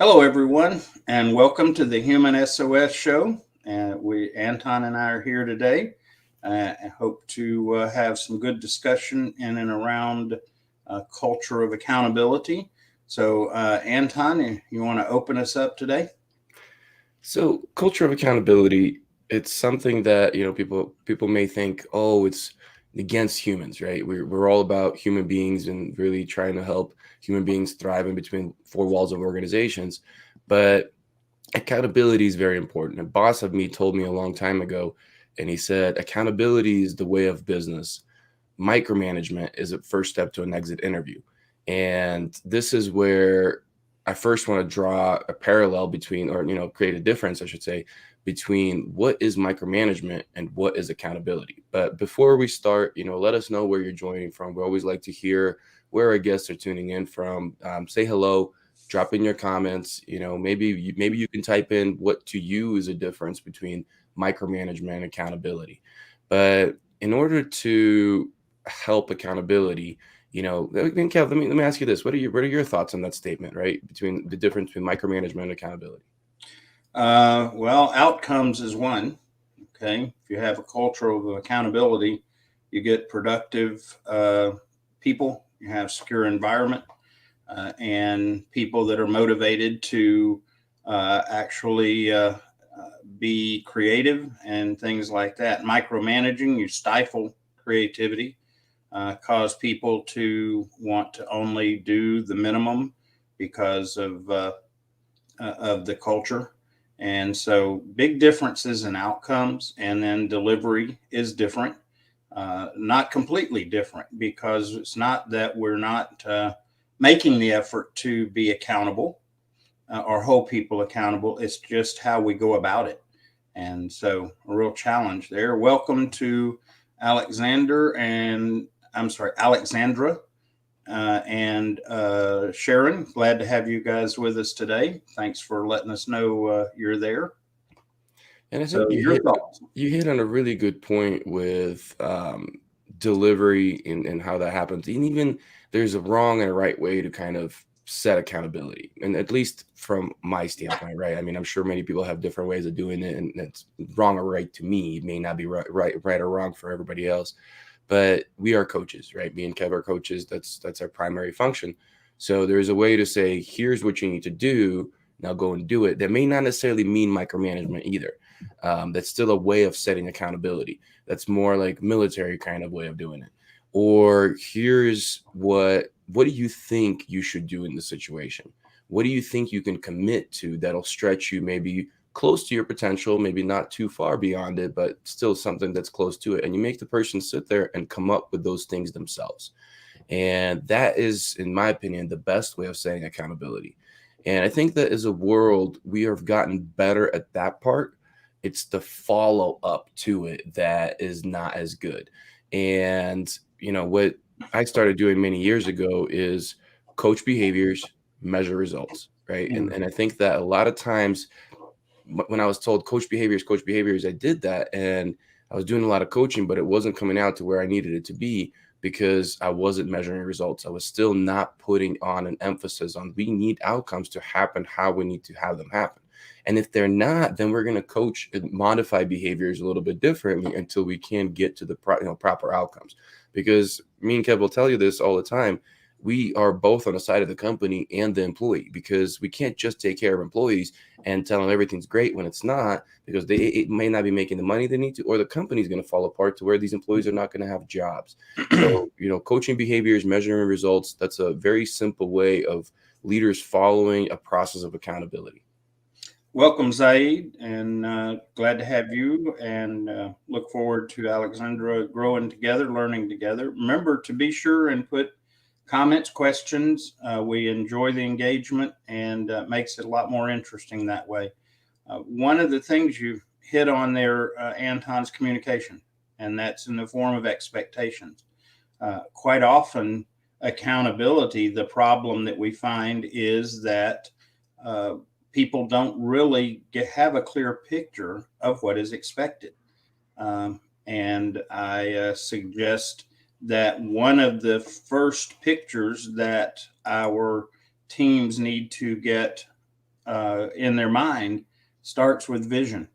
Hello, everyone, and welcome to the Human SOS Show. Anton and I are here today. I hope to have some good discussion in and around culture of accountability. So, Anton, you want to open us up today? So culture of accountability, it's something that, people may think, oh, it's against humans, right? We're all about human beings and really trying to help human beings thrive in between four walls of organizations. But accountability is very important. A boss of me told me a long time ago, and he said, accountability is the way of business. Micromanagement is a first step to an exit interview. And this is where I first want to draw a parallel between, or, create a difference, I should say, between what is micromanagement and what is accountability. But before we start, let us know where you're joining from. We always like to hear where our guests are tuning in from. Say hello, drop in your comments. Maybe you can type in what to you is a difference between micromanagement and accountability. But in order to help accountability, Kev, let me ask you this: what are your thoughts on that statement, right? Between the difference between micromanagement and accountability. Well, outcomes is one. Okay. If you have a culture of accountability, you get productive people, you have secure environment, and people that are motivated to actually be creative and things like that. Micromanaging, you stifle creativity, cause people to want to only do the minimum because of the culture. And so, big differences in outcomes, and then delivery is different. Not completely different because it's not that we're not making the effort to be accountable or hold people accountable. It's just how we go about it. And so, a real challenge there. Welcome to Alexander and I'm sorry, Alexandra and Sharon. Glad to have you guys with us today. Thanks for letting us know you're there. And I So, think you your hit thoughts? you hit on a really good point with delivery and how that happens. And even there's a wrong and a right way to kind of set accountability, and at least from my standpoint, right? I mean, I'm sure many people have different ways of doing it, and it's wrong or right to me. It may not be right or wrong for everybody else. But we are coaches, right? Me and Kev are coaches. That's our primary function. So there is a way to say, here's what you need to do. Now go and do it. That may not necessarily mean micromanagement either. That's still a way of setting accountability. That's more like military kind of way of doing it. Or here's what do you think you should do in the situation? What do you think you can commit to that'll stretch you maybe close to your potential, maybe not too far beyond it, but still something that's close to it. And you make the person sit there and come up with those things themselves. And that is, in my opinion, the best way of setting accountability. And I think that as a world, we have gotten better at that part. It's the follow up to it that is not as good. And, what I started doing many years ago is coach behaviors, measure results, right? Yeah. And I think that a lot of times when I was told coach behaviors, I did that and I was doing a lot of coaching, but it wasn't coming out to where I needed it to be because I wasn't measuring results. I was still not putting on an emphasis on we need outcomes to happen how we need to have them happen. And if they're not, then we're going to coach and modify behaviors a little bit differently until we can get to the proper outcomes. Because me and Kev will tell you this all the time, we are both on the side of the company and the employee because we can't just take care of employees and tell them everything's great when it's not, because it may not be making the money they need to, or the company's going to fall apart to where these employees are not going to have jobs. So, coaching behaviors, measuring results, that's a very simple way of leaders following a process of accountability. Welcome, Zaid, and glad to have you. And look forward to Alexandra growing together, learning together. Remember to be sure and put comments, questions. We enjoy the engagement and makes it a lot more interesting that way. One of the things you hit on there, Anton's communication, and that's in the form of expectations. Quite often, accountability, the problem that we find is that uh, people don't really have a clear picture of what is expected. And I suggest that one of the first pictures that our teams need to get in their mind starts with vision.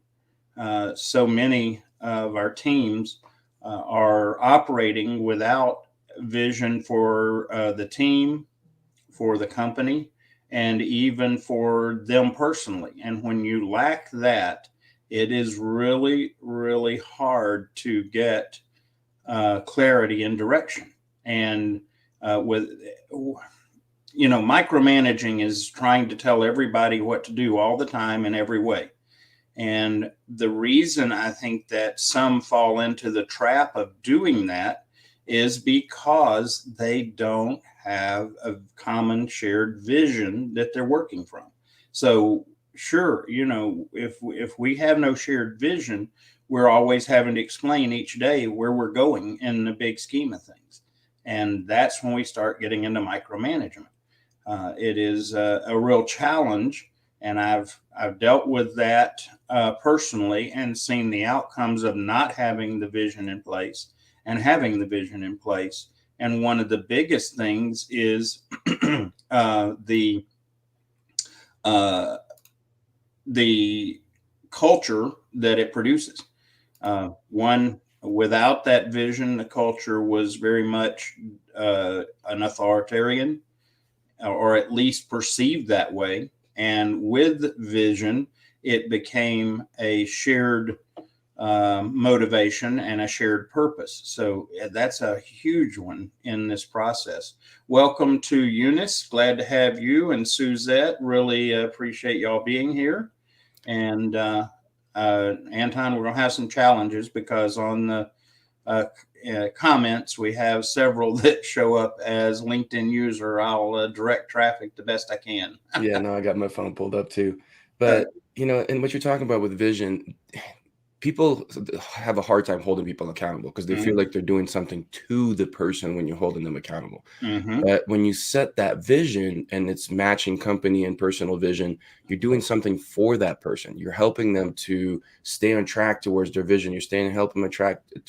So many of our teams are operating without vision for the team, for the company, and even for them personally. And when you lack that, it is really, really hard to get clarity and direction. And with micromanaging is trying to tell everybody what to do all the time in every way. And the reason I think that some fall into the trap of doing that is because they don't have a common shared vision that they're working from. So, sure, if we have no shared vision, we're always having to explain each day where we're going in the big scheme of things. And that's when we start getting into micromanagement. It is a real challenge, and I've dealt with that personally and seen the outcomes of not having the vision in place and having the vision in place. And one of the biggest things is the uh, the culture that it produces. One without that vision, the culture was very much an authoritarian, or at least perceived that way. And with vision, it became a shared motivation and a shared purpose. So that's a huge one in this process. Welcome to Eunice. Glad to have you and Suzette. Really appreciate y'all being here. And Anton, we're going to have some challenges because on the comments, we have several that show up as LinkedIn user. I'll direct traffic the best I can. Yeah, no, I got my phone pulled up too. But, and what you're talking about with vision, people have a hard time holding people accountable because they feel like they're doing something to the person when you're holding them accountable. But when you set that vision and it's matching company and personal vision, you're doing something for that person. You're helping them to stay on track towards their vision. You're helping them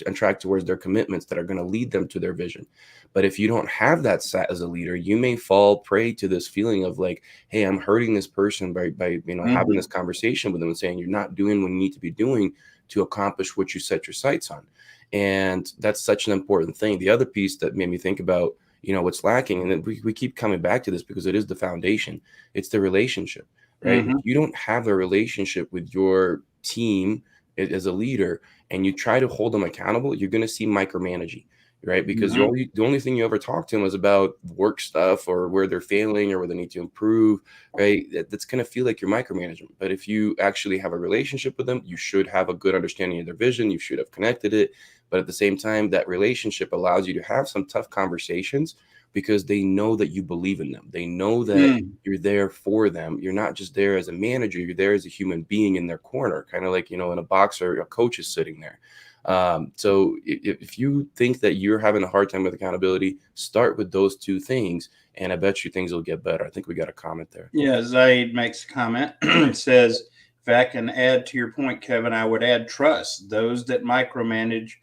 on track towards their commitments that are going to lead them to their vision. But if you don't have that set as a leader, you may fall prey to this feeling of like, hey, I'm hurting this person by having this conversation with them and saying you're not doing what you need to be doing to accomplish what you set your sights on. And that's such an important thing. The other piece that made me think about, what's lacking, and we keep coming back to this because it is the foundation. It's the relationship, right? If you don't have a relationship with your team as a leader and you try to hold them accountable, you're going to see micromanaging, right? Because the only thing you ever talk to them is about work stuff or where they're failing or where they need to improve, right? That's going to feel like you're micromanaging. But if you actually have a relationship with them, you should have a good understanding of their vision. You should have connected it. But at the same time, that relationship allows you to have some tough conversations because they know that you believe in them. They know that you're there for them. You're not just there as a manager. You're there as a human being in their corner, kind of like, in a boxer, a coach is sitting there. So if you think that you're having a hard time with accountability, start with those two things, and I bet you things will get better. I think we got a comment there. Yeah, Zaid makes a comment. It says, if I can add to your point, Kevin, I would add trust. Those that micromanage,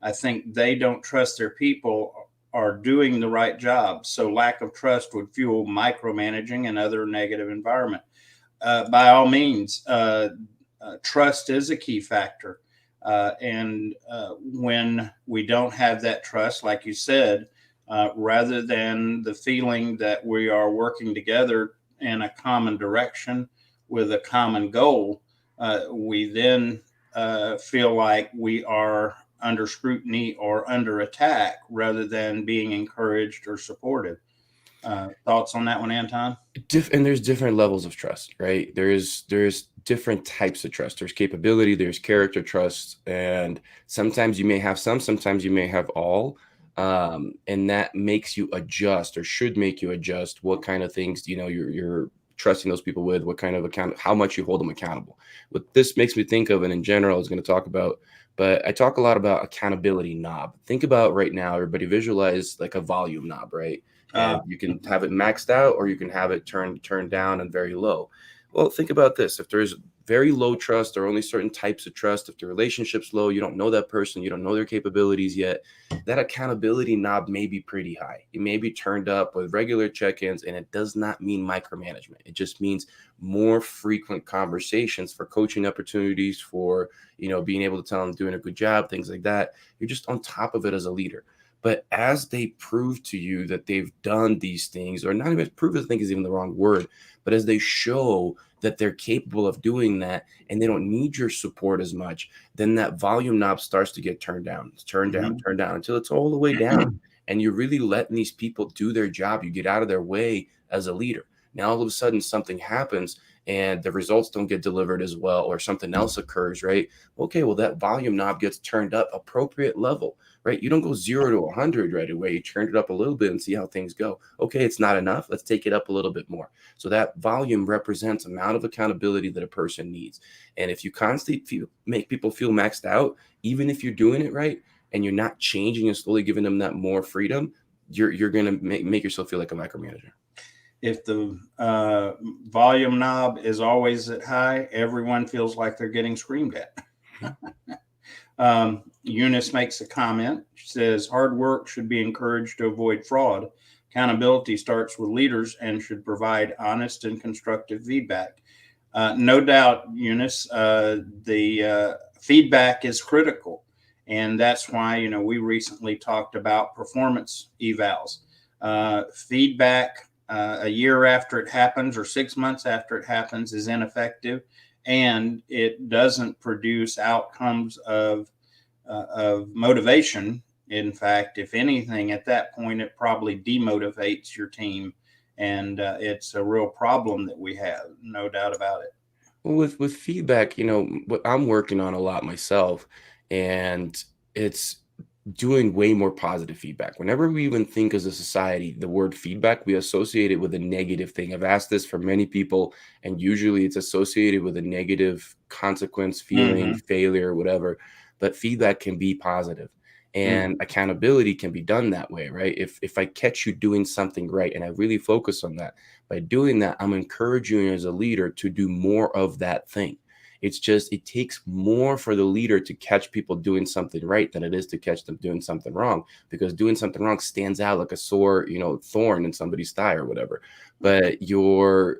I think they don't trust their people are doing the right job. So lack of trust would fuel micromanaging and other negative environment. By all means, trust is a key factor. And when we don't have that trust, like you said, rather than the feeling that we are working together in a common direction with a common goal, we then feel like we are under scrutiny or under attack rather than being encouraged or supported. Thoughts on that one, Anton? And there's different levels of trust, right? There's different types of trust. There's capability, there's character trust, and sometimes you may have some, sometimes you may have all. And that makes you adjust, or should make you adjust, what kind of things you're trusting those people with, what kind of how much you hold them accountable. What this makes me think of, and in general, I was going to talk about, but I talk a lot about accountability knob. Think about right now, everybody visualize like a volume knob, right? And you can have it maxed out, or you can have it turned down and very low. Well, think about this. If there's very low trust or only certain types of trust, if the relationship's low, you don't know that person, you don't know their capabilities yet, that accountability knob may be pretty high. It may be turned up with regular check-ins, and it does not mean micromanagement. It just means more frequent conversations for coaching opportunities, for, being able to tell them doing a good job, things like that. You're just on top of it as a leader. But as they prove to you that they've done these things, or not even prove, I think is even the wrong word, but as they show that they're capable of doing that and they don't need your support as much, then that volume knob starts to get turned down, turned down, Mhm. turned down until it's all the way down. And you're really letting these people do their job. You get out of their way as a leader. Now, all of a sudden, something happens and the results don't get delivered as well, or something else occurs, right? Okay, well, that volume knob gets turned up appropriate level, right? You don't go 0 to 100 right away. You turn it up a little bit and see how things go. Okay, it's not enough. Let's take it up a little bit more. So that volume represents amount of accountability that a person needs. And if you constantly make people feel maxed out, even if you're doing it right and you're not changing and slowly giving them that more freedom, you're going to make yourself feel like a micromanager. If the volume knob is always at high, everyone feels like they're getting screamed at. Eunice makes a comment. She says, hard work should be encouraged to avoid fraud. Accountability starts with leaders and should provide honest and constructive feedback. No doubt, Eunice, the feedback is critical. And that's why, we recently talked about performance evals. Feedback a year after it happens or 6 months after it happens is ineffective, and it doesn't produce outcomes of motivation. In fact, if anything, at that point, it probably demotivates your team, and it's a real problem that we have, no doubt about it. Well, with feedback, what I'm working on a lot myself, and it's doing way more positive feedback. Whenever we even think as a society, the word feedback, we associate it with a negative thing. I've asked this for many people, and usually it's associated with a negative consequence, feeling, Mm-hmm. failure, whatever. But feedback can be positive, Mm-hmm. and accountability can be done that way, right? If I catch you doing something right and I really focus on that, by doing that, I'm encouraging you as a leader to do more of that thing. It's just, it takes more for the leader to catch people doing something right than it is to catch them doing something wrong, because doing something wrong stands out like a sore, thorn in somebody's thigh or whatever. But your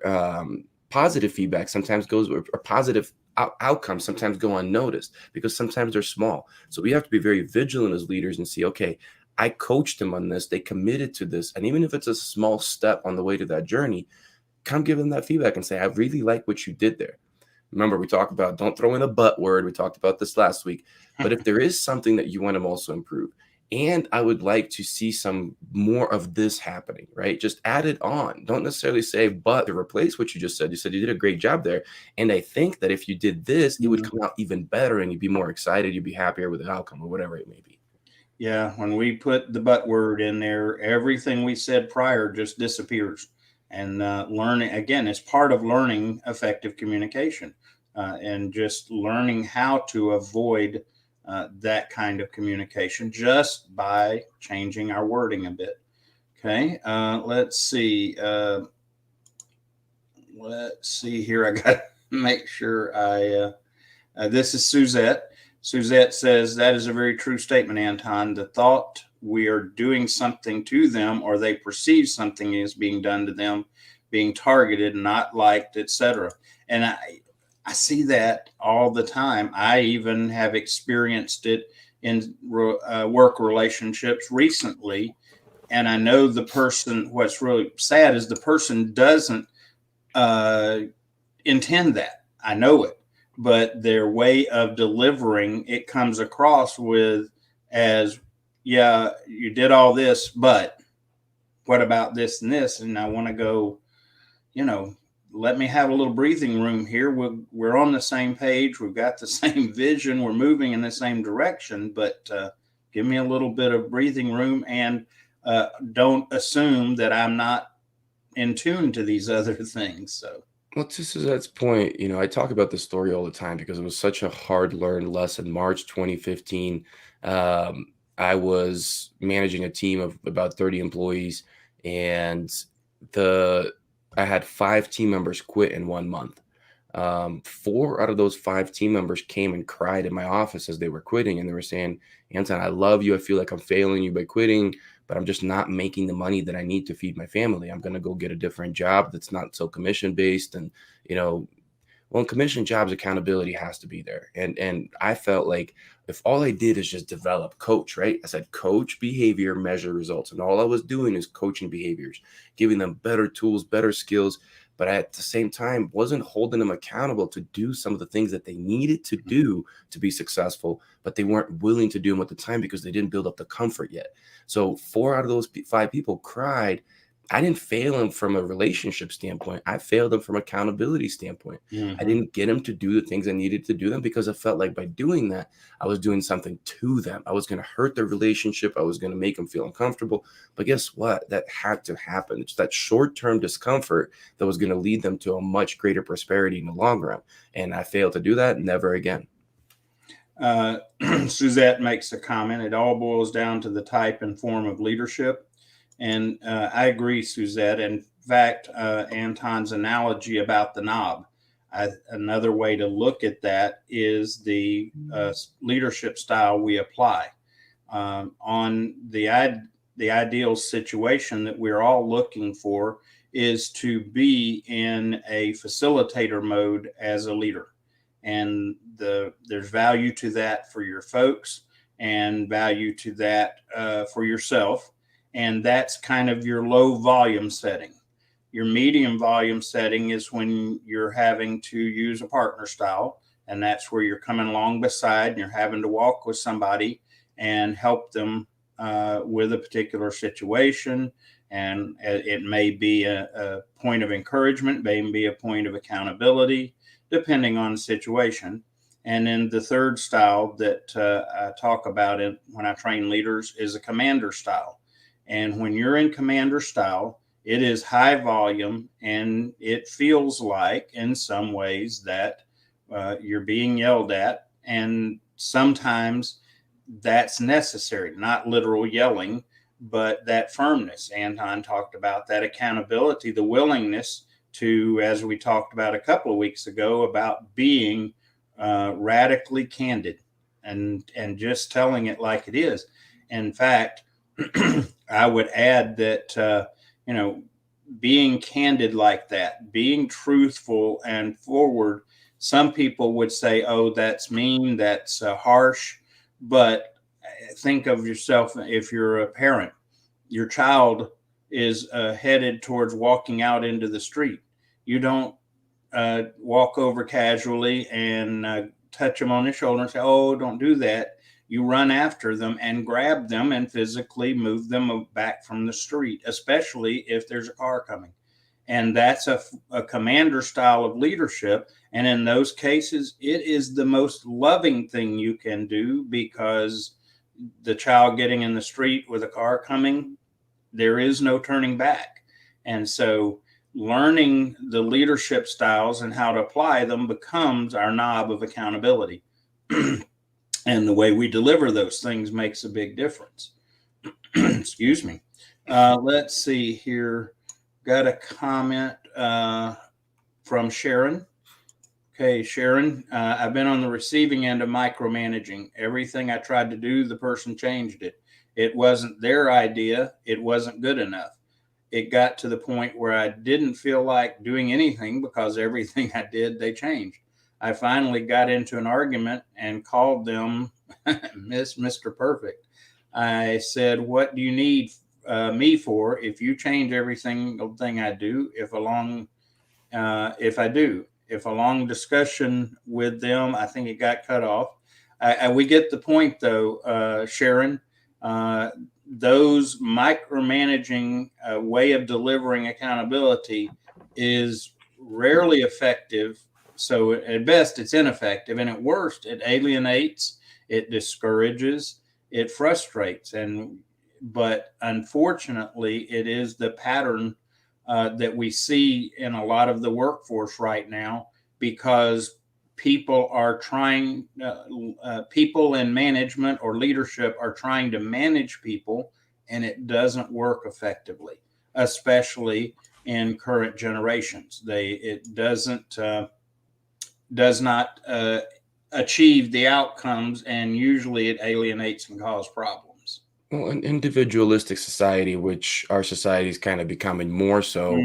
positive feedback sometimes goes, or positive outcomes sometimes go unnoticed because sometimes they're small. So we have to be very vigilant as leaders and see, okay, I coached them on this, they committed to this. And even if it's a small step on the way to that journey, come give them that feedback and say, I really like what you did there. Remember, we talked about don't throw in a but word. We talked about this last week. But if there is something that you want to also improve, and I would like to see some more of this happening, right? Just add it on. Don't necessarily say, but to replace what you just said. You said you did a great job there. And I think that if you did this, it would come out even better and you'd be more excited. You'd be happier with the outcome or whatever it may be. Yeah, when we put the but word in there, everything we said prior just disappears. And learning, again, is part of learning effective communication, and just learning how to avoid that kind of communication just by changing our wording a bit. Okay, let's see. Let's see here. I got to make sure this is Suzette. Suzette says, that is a very true statement, Anton. The thought we are doing something to them or they perceive something is being done to them, being targeted, not liked, etc. And I see that all the time. I even have experienced it in work relationships recently. And I know the person, what's really sad is the person doesn't uh, intend that. I know it, but their way of delivering it comes across with as, yeah, you did all this, but what about this and this? And I want to go, you know, let me have a little breathing room here. We're on the same page. We've got the same vision. We're moving in the same direction, but give me a little bit of breathing room, and don't assume that I'm not in tune to these other things. So, Well, to Suzette's point, I talk about this story all the time because it was such a hard learned lesson. March 2015, I was managing a team of about 30 employees, and the I had 5 team members quit in 1 month. 4 out of those 5 team members came and cried in my office as they were quitting, and they were saying, Anton, I love you. I feel like I'm failing you by quitting, but I'm just not making the money that I need to feed my family. I'm going to go get a different job that's not so commission based. And, you know, well, in commission jobs, accountability has to be there. And I felt like if all I did is just develop, coach, right? I said, coach behavior, measure results. And all I was doing is coaching behaviors, giving them better tools, better skills. But at the same time, wasn't holding them accountable to do some of the things that they needed to do to be successful, but they weren't willing to do them at the time because they didn't build up the comfort yet. So 4 out of those 5 people cried. I didn't fail them from a relationship standpoint. I failed them from accountability standpoint. I Mm-hmm. didn't get them to do the things I needed to do them because I felt like by doing that, I was doing something to them. I was going to hurt their relationship. I was going to make them feel uncomfortable. But guess what? That had to happen. It's that short-term discomfort that was going to lead them to a much greater prosperity in the long run. And I failed to do that. Never again. Suzette makes a comment. It all boils down to the type and form of leadership. And I agree, Suzette. In fact, Anton's analogy about the knob, another way to look at that is the leadership style we apply on the ideal situation that we're all looking for is to be in a facilitator mode as a leader. And there's value to that for your folks and value to that for yourself. And that's kind of your low volume setting. Your medium volume setting is when you're having to use a partner style. And that's where you're coming along beside and you're having to walk with somebody and help them with a particular situation. And it may be a point of encouragement, may be a point of accountability, depending on the situation. And then the third style that I talk about when I train leaders is a commander style. And when you're in commander style, it is high volume and it feels like in some ways that you're being yelled at. And sometimes that's necessary, not literal yelling, but that firmness. Anton talked about that accountability, the willingness to, as we talked about a couple of weeks ago, about being radically candid and just telling it like it is. In fact, I would add that, being candid like that, being truthful and forward, some people would say, oh, that's mean, that's harsh. But think of yourself if you're a parent, your child is headed towards walking out into the street. You don't walk over casually and touch them on the shoulder and say, oh, don't do that. You run after them and grab them and physically move them back from the street, especially if there's a car coming. And that's a commander style of leadership. And in those cases, it is the most loving thing you can do because the child getting in the street with a car coming, there is no turning back. And so learning the leadership styles and how to apply them becomes our knob of accountability. And the way we deliver those things makes a big difference. Excuse me. Let's see here. Got a comment from Sharon. Okay, Sharon, I've been on the receiving end of micromanaging. Everything I tried to do, the person changed it. It wasn't their idea. It wasn't good enough. It got to the point where I didn't feel like doing anything because everything I did, they changed. I finally got into an argument and called them Mr. Perfect. I said, what do you need me for if you change every single thing I do? If a long discussion with them, I think it got cut off. We get the point though, Sharon. Those micromanaging way of delivering accountability is rarely effective. So at best, it's ineffective, and at worst, it alienates, it discourages, it frustrates, but unfortunately, it is the pattern that we see in a lot of the workforce right now because people are trying, people in management or leadership are trying to manage people, and it doesn't work effectively, especially in current generations. It doesn't. does not achieve the outcomes, and usually it alienates and causes problems. Well, an individualistic society, which our society is kind of becoming more so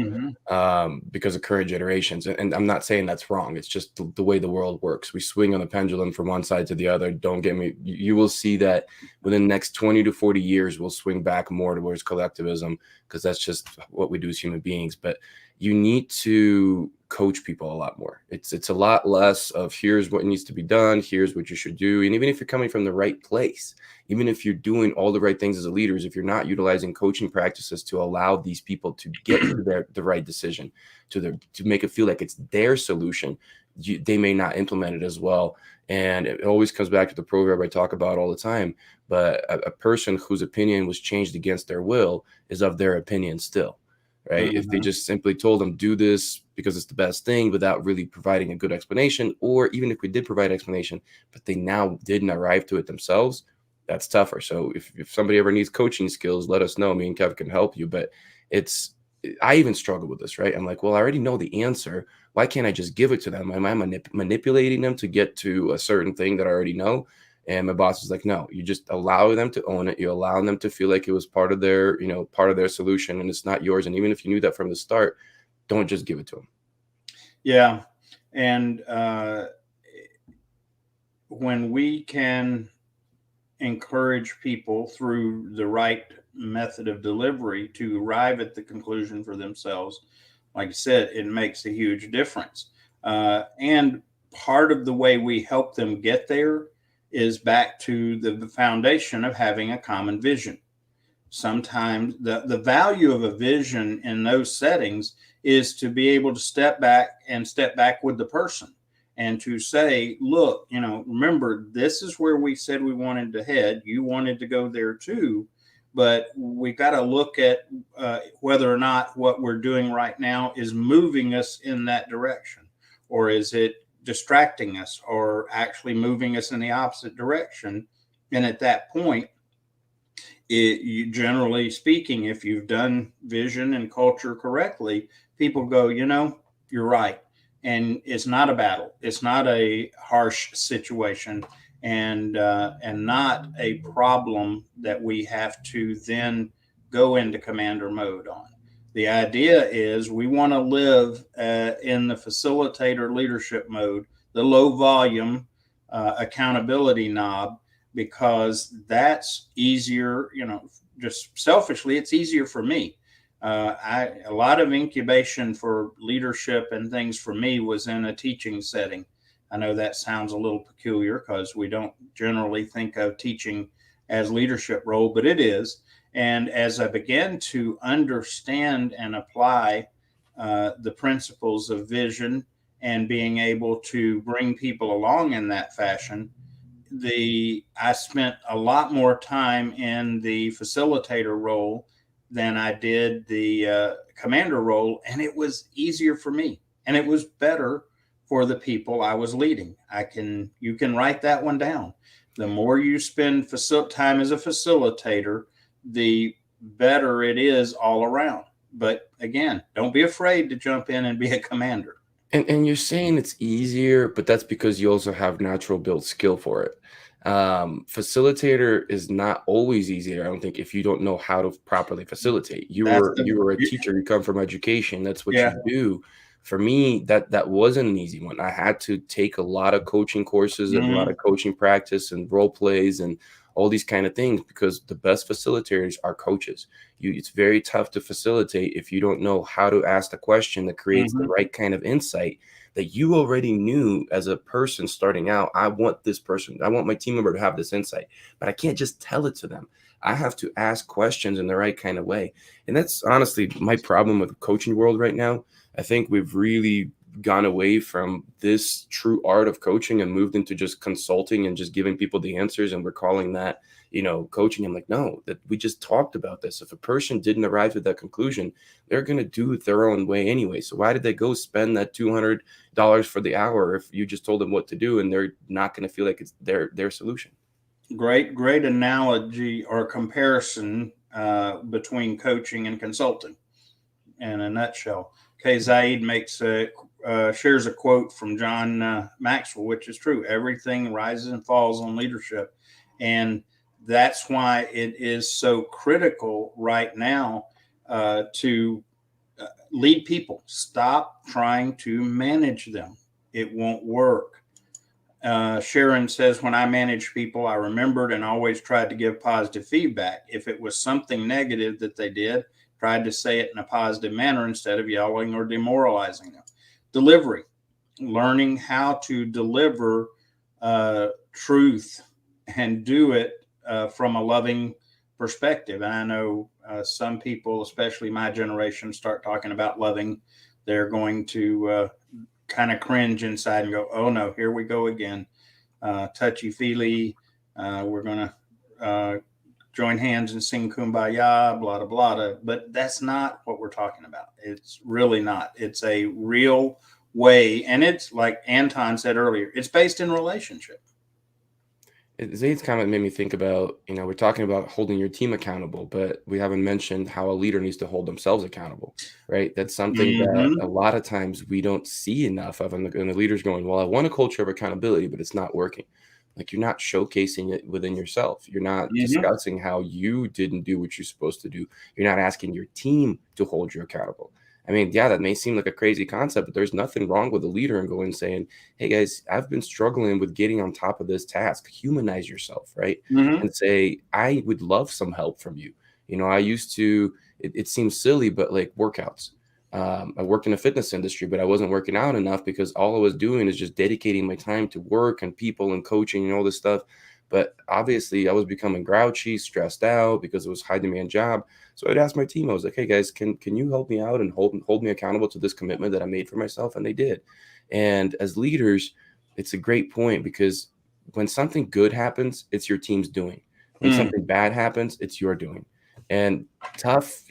Hmm. because of current generations. And I'm not saying that's wrong. It's just the way the world works. We swing on the pendulum from one side to the other. Don't get me. You will see that within the next 20 to 40 years, we'll swing back more towards collectivism because that's just what we do as human beings. But you need to coach people a lot more. It's a lot less of here's what needs to be done, here's what you should do. And even if you're coming from the right place, even if you're doing all the right things as a leaders, if you're not utilizing coaching practices to allow these people to get to the right decision, to make it feel like it's their solution, they may not implement it as well. And it always comes back to the proverb I talk about all the time. But a person whose opinion was changed against their will is of their opinion still. Right. If they Hmm. just simply told them do this because it's the best thing without really providing a good explanation, or even if we did provide explanation, but they now didn't arrive to it themselves, that's tougher. So if somebody ever needs coaching skills, let us know. Me and Kev can help you. But it's I even struggle with this, right? I'm like, well, I already know the answer. Why can't I just give it to them? Am I manipulating them to get to a certain thing that I already know? And my boss is like, no, you just allow them to own it. You allow them to feel like it was part of their, part of their solution, and it's not yours. And even if you knew that from the start, don't just give it to them. Yeah. And when we can encourage people through the right method of delivery to arrive at the conclusion for themselves, like I said, it makes a huge difference. And part of the way we help them get there is back to the foundation of having a common vision. Sometimes the value of a vision in those settings is to be able to step back with the person and to say, look, remember, this is where we said we wanted to head. You wanted to go there too, but we got to look at whether or not what we're doing right now is moving us in that direction, or is it distracting us, or actually moving us in the opposite direction. And at that point, generally speaking, if you've done vision and culture correctly, people go, you're right. And it's not a battle. It's not a harsh situation, and not a problem that we have to then go into commander mode on. The idea is we want to live in the facilitator leadership mode, the low volume accountability knob, because that's easier, just selfishly, it's easier for me. A lot of incubation for leadership and things for me was in a teaching setting. I know that sounds a little peculiar because we don't generally think of teaching as leadership role, but it is. And as I began to understand and apply the principles of vision and being able to bring people along in that fashion, I spent a lot more time in the facilitator role than I did the commander role, and it was easier for me, and it was better for the people I was leading. You can write that one down. The more you spend time as a facilitator, the better it is all around. But again, don't be afraid to jump in and be a commander. And you're saying it's easier, but that's because you also have natural built skill for it. Facilitator is not always easier, I don't think, if you don't know how to properly facilitate. You That's were you were a teacher, you come from education, that's what yeah. you do. For me, that wasn't an easy one. I had to take a lot of coaching courses and a lot Mhm. of coaching practice and role plays and all these kind of things because the best facilitators are coaches. It's very tough to facilitate if you don't know how to ask the question that creates the Mhm. right kind of insight that you already knew as a person starting out. I want this person, I want my team member to have this insight, but I can't just tell it to them. I have to ask questions in the right kind of way. And that's honestly my problem with the coaching world right now. I think we've really gone away from this true art of coaching and moved into just consulting and just giving people the answers. And we're calling that, coaching. I'm like, no, that we just talked about this. If a person didn't arrive at that conclusion, they're going to do it their own way anyway. So why did they go spend that $200 for the hour if you just told them what to do and they're not going to feel like it's their solution? Great analogy or comparison between coaching and consulting in a nutshell. Okay, Zaid makes shares a quote from John Maxwell, which is true. Everything rises and falls on leadership. And that's why it is so critical right now to lead people. Stop trying to manage them. It won't work. Sharon says, when I managed people, I remembered and always tried to give positive feedback. If it was something negative that they did, tried to say it in a positive manner instead of yelling or demoralizing them. Delivery, learning how to deliver truth and do it from a loving perspective. And I know some people, especially my generation, start talking about loving. They're going to kind of cringe inside and go, oh no, here we go again. Touchy feely. We're going to join hands and sing kumbaya, blah, blah, blah. But that's not what we're talking about. It's really not. It's a real way. And it's like Anton said earlier, it's based in relationship. Zaid's comment made me think about, we're talking about holding your team accountable, but we haven't mentioned how a leader needs to hold themselves accountable, right? That's something that a lot of times we don't see enough of. And the leader's going, well, I want a culture of accountability, but it's not working. Like, you're not showcasing it within yourself. You're not discussing how you didn't do what you're supposed to do. You're not asking your team to hold you accountable. I mean, yeah, that may seem like a crazy concept, but there's nothing wrong with a leader and going and saying, hey guys, I've been struggling with getting on top of this task. Humanize yourself, right? And say, I would love some help from you. I used to, it seems silly, but like workouts. I worked in the fitness industry, but I wasn't working out enough because all I was doing is just dedicating my time to work and people and coaching and all this stuff. But obviously I was becoming grouchy, stressed out because it was a high demand job. So I'd ask my team, I was like, hey guys, can you help me out and hold me accountable to this commitment that I made for myself? And they did. And as leaders, it's a great point, because when something good happens, it's your team's doing. When something bad happens, it's your doing. And tough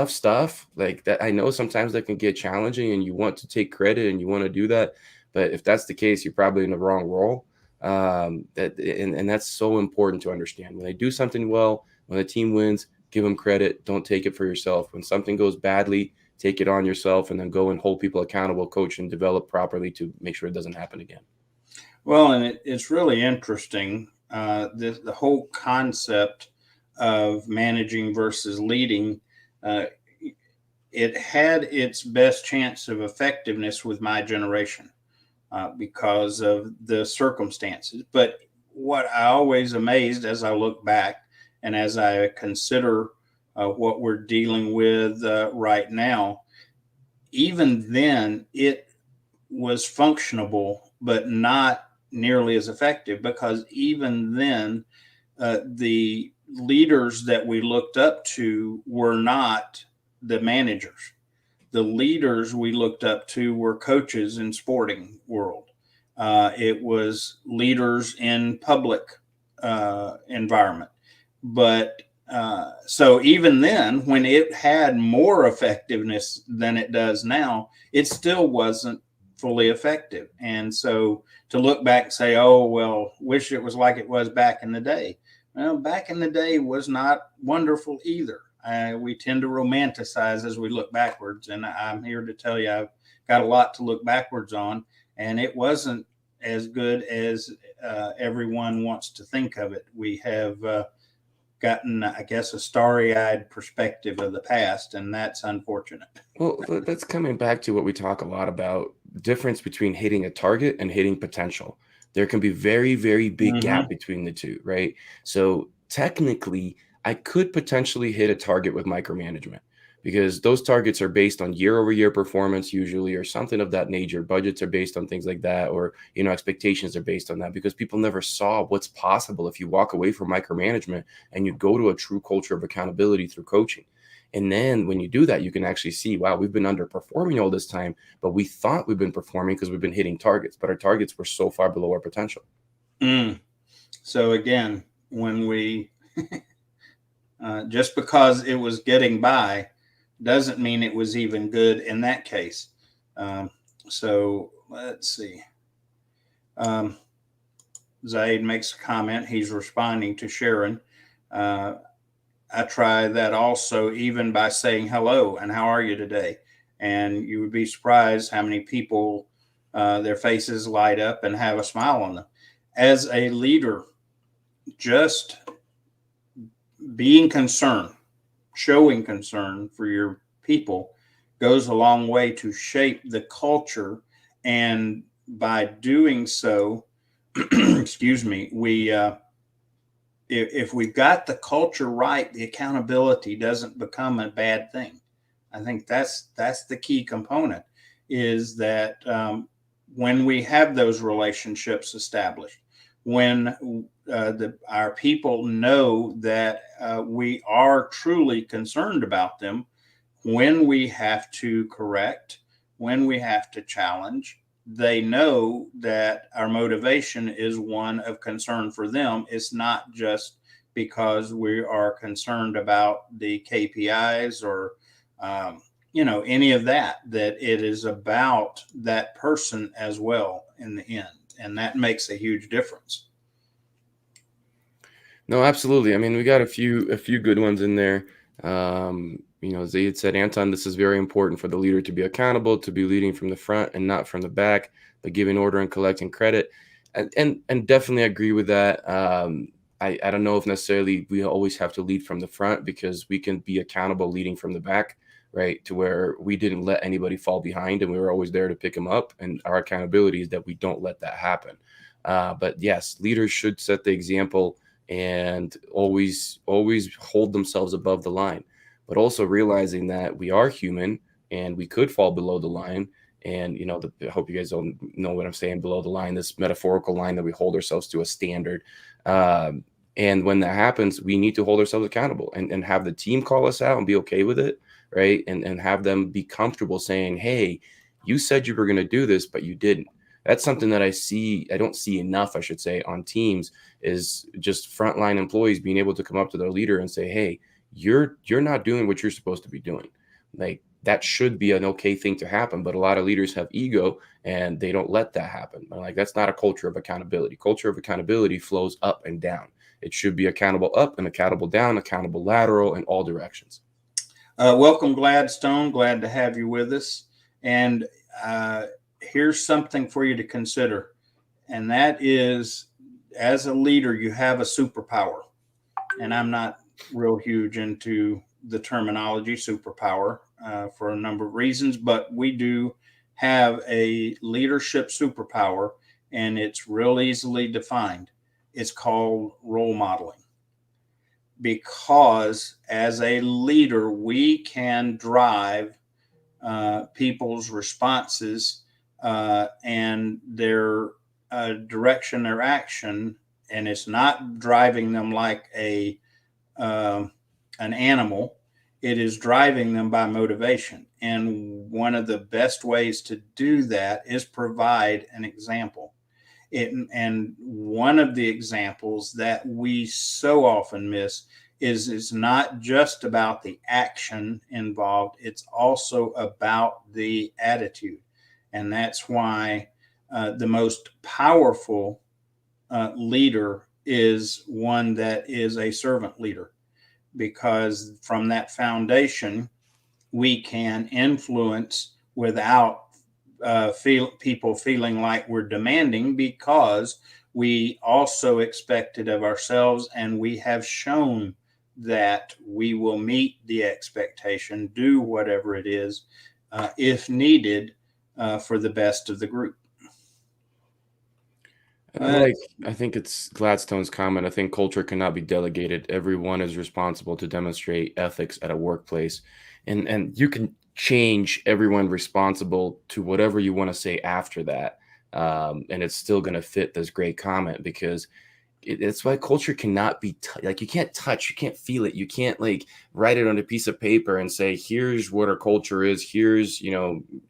stuff like that, I know sometimes that can get challenging and you want to take credit and you want to do that. But if that's the case, you're probably in the wrong role. And that's so important to understand. When they do something well, when the team wins, give them credit. Don't take it for yourself. When something goes badly, take it on yourself and then go and hold people accountable, coach and develop properly to make sure it doesn't happen again. Well, and it's really interesting. The whole concept of managing versus leading, it had its best chance of effectiveness with my generation because of the circumstances. But what I always amazed as I look back and as I consider what we're dealing with right now, even then it was functionable, but not nearly as effective, because even then the leaders that we looked up to were not the managers. The leaders we looked up to were coaches in sporting world. It was leaders in public environment. But so even then, when it had more effectiveness than it does now, it still wasn't fully effective. And so to look back and say, oh, well, wish it was like it was back in the day. Well, back in the day was not wonderful either. We tend to romanticize as we look backwards. And I'm here to tell you, I've got a lot to look backwards on. And it wasn't as good as everyone wants to think of it. We have gotten, I guess, a starry-eyed perspective of the past, and that's unfortunate. Well, that's coming back to what we talk a lot about, difference between hitting a target and hitting potential. There can be very, very big gap between the two, right? So technically, I could potentially hit a target with micromanagement, because those targets are based on year over year performance usually, or something of that nature. Budgets are based on things like that, or expectations are based on that, because people never saw what's possible if you walk away from micromanagement and you go to a true culture of accountability through coaching. And then when you do that, you can actually see, wow, we've been underperforming all this time, but we thought we've been performing because we've been hitting targets, but our targets were so far below our potential. So again, when we just because it was getting by doesn't mean it was even good in that case. So let's see. Zaid makes a comment. He's responding to Sharon. I try that also, even by saying hello and how are you today. and you would be surprised how many people their faces light up and have a smile on them. As a leader, just being concerned, showing concern for your people goes a long way to shape the culture. And by doing so, excuse me, if we've got the culture right, the accountability doesn't become a bad thing. I think that's the key component, is that when we have those relationships established, when our people know that we are truly concerned about them, when we have to correct, when we have to challenge, they know that our motivation is one of concern for them. It's not just because we are concerned about the KPIs or any of that, that it is about that person as well in the end. And that makes a huge difference. No, absolutely. I mean, we got a few good ones in there. As they had said, Anton, this is very important for the leader to be accountable, to be leading from the front and not from the back, but giving order and collecting credit. And definitely agree with that. I don't know if necessarily we always have to lead from the front, because we can be accountable leading from the back, right? To where we didn't let anybody fall behind and we were always there to pick them up. And our accountability is that we don't let that happen. But yes, leaders should set the example and always hold themselves above the line, but also realizing that we are human and we could fall below the line. And I hope you guys don't know what I'm saying, below the line, this metaphorical line that we hold ourselves to a standard. And when that happens, we need to hold ourselves accountable and have the team call us out and be okay with it, right? And have them be comfortable saying, hey, you said you were going to do this, but you didn't. That's something that I don't see enough, I should say, on teams, is just frontline employees being able to come up to their leader and say, hey, you're not doing what you're supposed to be doing. Like, that should be an okay thing to happen. But a lot of leaders have ego and they don't let that happen. Like, that's not a culture of accountability. Culture of accountability flows up and down. It should be accountable up and accountable down, accountable lateral in all directions. Welcome, Gladstone. Glad to have you with us. And here's something for you to consider, and that is, as a leader, you have a superpower. And I'm not real huge into the terminology superpower for a number of reasons, but we do have a leadership superpower, and it's real easily defined. It's called role modeling. Because as a leader, we can drive people's responses and their direction, their action, and it's not driving them like an animal. It is driving them by motivation. And one of the best ways to do that is provide an example. And one of the examples that we so often miss is it's not just about the action involved, it's also about the attitude. And that's why the most powerful leader is one that is a servant leader, because from that foundation, we can influence without people feeling like we're demanding, because we also expect it of ourselves, and we have shown that we will meet the expectation, do whatever it is, if needed, for the best of the group. I think it's Gladstone's comment. I think culture cannot be delegated. Everyone is responsible to demonstrate ethics at a workplace. And you can change everyone responsible to whatever you want to say after that. And it's still going to fit this great comment, because it's why culture cannot be like, you can't touch, you can't feel it, you can't like write it on a piece of paper and say, here's what our culture is, here's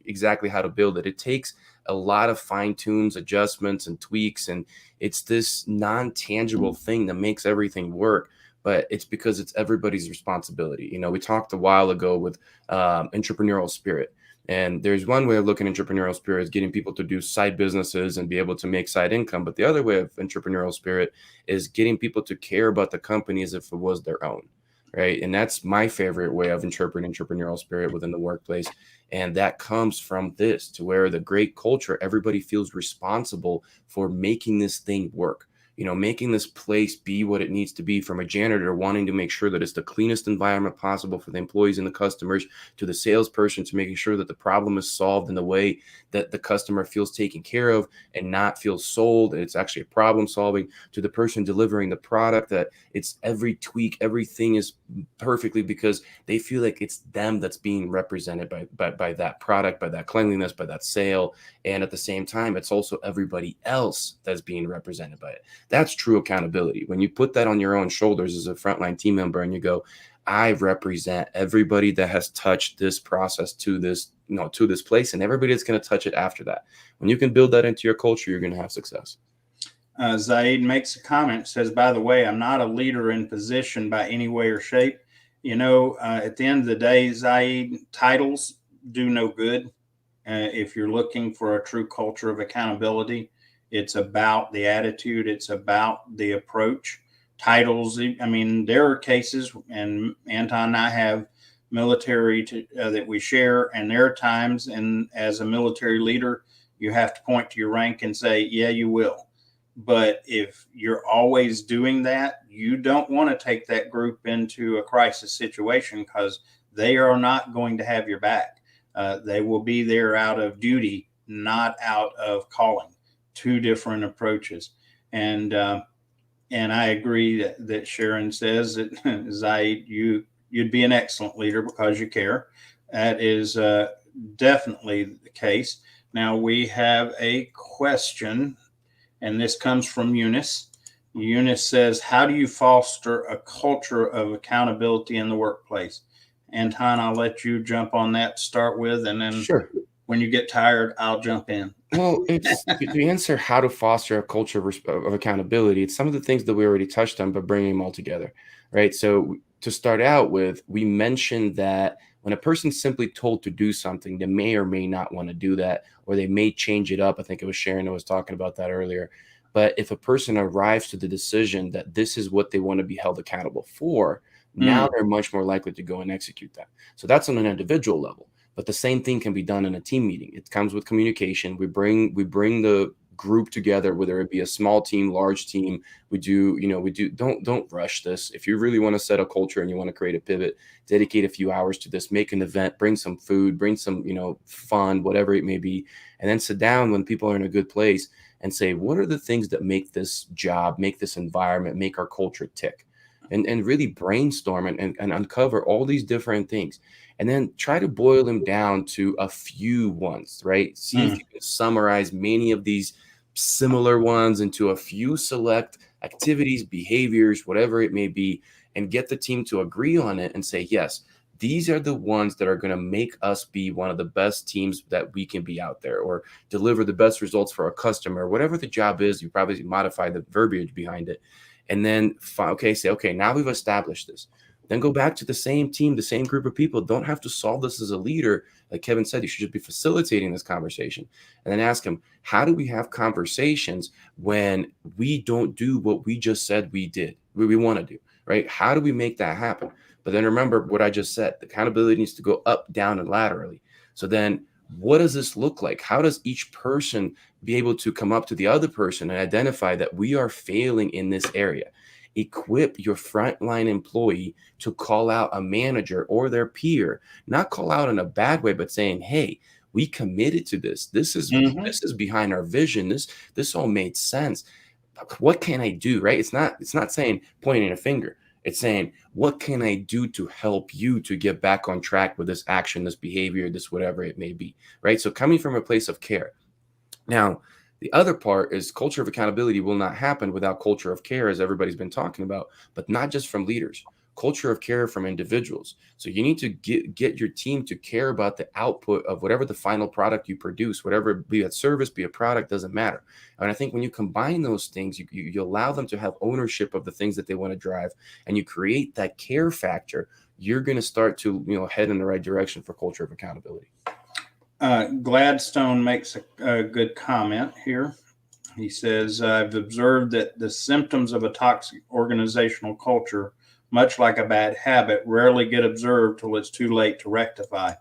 exactly how to build it. It takes a lot of fine tunes, adjustments, and tweaks, and it's this non-tangible thing that makes everything work. But it's because it's everybody's responsibility. We talked a while ago with entrepreneurial spirit. And there's one way of looking at entrepreneurial spirit is getting people to do side businesses and be able to make side income. But the other way of entrepreneurial spirit is getting people to care about the company as if it was their own. right? And that's my favorite way of interpreting entrepreneurial spirit within the workplace. And that comes from this, to where the great culture, everybody feels responsible for making this thing work. Making this place be what it needs to be, from a janitor wanting to make sure that it's the cleanest environment possible for the employees and the customers, to the salesperson to making sure that the problem is solved in the way that the customer feels taken care of and not feels sold, and it's actually a problem solving, to the person delivering the product, that it's every tweak, everything is perfectly because they feel like it's them that's being represented by that product, by that cleanliness, by that sale. And at the same time, it's also everybody else that's being represented by it. That's true accountability. When you put that on your own shoulders as a frontline team member and you go, I represent everybody that has touched this process to this, to this place, and everybody that's going to touch it after that. When you can build that into your culture, you're going to have success. Zaid makes a comment, says, by the way, I'm not a leader in position by any way or shape. At the end of the day, Zaid, titles do no good. If you're looking for a true culture of accountability, it's about the attitude, it's about the approach. Titles, I mean, there are cases, and Anton and I have military that we share, and there are times, and as a military leader, you have to point to your rank and say, yeah, you will. But if you're always doing that, you don't want to take that group into a crisis situation, because they are not going to have your back. They will be there out of duty, not out of calling. Two different approaches. And I agree that Sharon says that, Zaid, you'd be an excellent leader because you care. That is definitely the case. Now we have a question, and this comes from Eunice. Eunice says, how do you foster a culture of accountability in the workplace? Anton, I'll let you jump on that to start with, and then Sure. when you get tired, I'll jump in. Well, it's to answer how to foster a culture of accountability. It's some of the things that we already touched on, but bringing them all together, right? So to start out with, we mentioned that when a person's simply told to do something, they may or may not want to do that, or they may change it up. I think it was Sharon that was talking about that earlier. But if a person arrives to the decision that this is what they want to be held accountable for, now they're much more likely to go and execute that. So that's on an individual level. But the same thing can be done in a team meeting. It comes with communication. We bring the group together, whether it be a small team, large team. Don't rush this. If you really want to set a culture and you want to create a pivot, dedicate a few hours to this, make an event, bring some food, bring some, fun, whatever it may be, and then sit down when people are in a good place and say, what are the things that make this job, make this environment, make our culture tick? And really brainstorm and uncover all these different things, and then try to boil them down to a few ones, right? See if you can summarize many of these similar ones into a few select activities, behaviors, whatever it may be, and get the team to agree on it and say, yes, these are the ones that are going to make us be one of the best teams that we can be out there, or deliver the best results for our customer, whatever the job is. You probably modify the verbiage behind it. And then, say, okay, now we've established this. Then go back to the same team, the same group of people. Don't have to solve this as a leader. Like Kevin said, you should just be facilitating this conversation. And then ask them, how do we have conversations when we don't do what we just said we want to do, right? How do we make that happen? But then remember what I just said, the accountability needs to go up, down, and laterally. So then what does this look like? How does each person be able to come up to the other person and identify that we are failing in this area? Equip your frontline employee to call out a manager or their peer, not call out in a bad way, but saying, hey, we committed to this. This is behind our vision. This all made sense. What can I do? Right? It's not saying pointing a finger. It's saying, what can I do to help you to get back on track with this action, this behavior, this whatever it may be, right? So coming from a place of care. Now, the other part is culture of accountability will not happen without culture of care, as everybody's been talking about, but not just from leaders. Culture of care from individuals. So you need to get your team to care about the output of whatever the final product you produce, whatever, be a service, be a product, doesn't matter. And I think when you combine those things, you allow them to have ownership of the things that they want to drive, and you create that care factor, you're going to start to head in the right direction for culture of accountability. Gladstone makes a good comment here. He says, I've observed that the symptoms of a toxic organizational culture much like a bad habit, rarely get observed till it's too late to rectify.